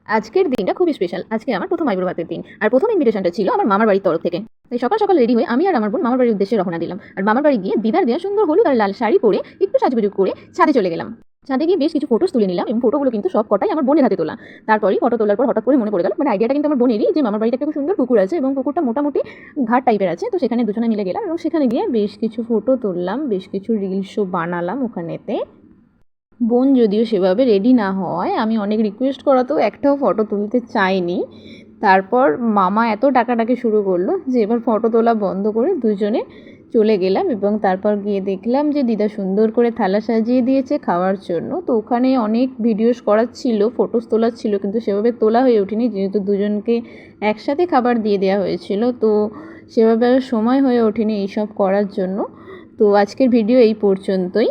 আজকের দিনটা খুবই স্পেশাল। আজকে আমার প্রথম আইবুড়ো ভাতের দিন। আর প্রথম ইনভিটেশনটা ছিল আমার মামার বাড়ির তরফ থেকে। তাই সকাল সকাল রেডি হয়ে আমি আর আমার বোন মামার বাড়ির উদ্দেশ্যে রওনা দিলাম। আর মামার বাড়ি গিয়ে দিদার দেওয়া সুন্দর হলুদ আর লাল শাড়ি পরে একটু সাজুগুজু করে ছাদে চলে গেলাম। ছাদে গিয়ে বেশ কিছু ফটোস তুলে নিলাম এবং ফটোগুলো কিন্তু সব কটাই আমার বোনের হাতে তোলা। তারপরেই ফটো তোলার পর হঠাৎ করে মনে পড়ে গেল, মানে আইডিয়াটা কিন্তু আমার বোনেরই, যে মামার বাড়িতে একটা খুব সুন্দর পুকুর আছে এবং পুকুরটা মোটামুটি ঘাট টাইপের আছে। তো সেখানে দুজনে মিলে গেলাম এবং সেখানে গিয়ে বেশ কিছু ফটো তুললাম, বেশ কিছু রিলসও বানালাম ওখানেতে। বোন যদিও সেভাবে রেডি না হয়, আমি অনেক রিকোয়েস্ট করাতেও একটাও ফটো তুলতে চাইনি। তারপর মামা এত ডাকাডাকি শুরু করলো যে এবার ফটো তোলা বন্ধ করে দুজনে চলে গেলাম এবং তারপর গিয়ে দেখলাম যে দিদা সুন্দর করে থালা সাজিয়ে দিয়েছে খাওয়ার জন্য। তো ওখানে অনেক ভিডিওস করার ছিল, ফটোস তোলার ছিল, কিন্তু সেভাবে তোলা হয়ে ওঠেনি যেহেতু দুজনকে একসাথে খাবার দিয়ে দেওয়া হয়েছিল। তো সেভাবে সময় হয়ে ওঠেনি এইসব করার জন্য। তো আজকের ভিডিও এই পর্যন্তই।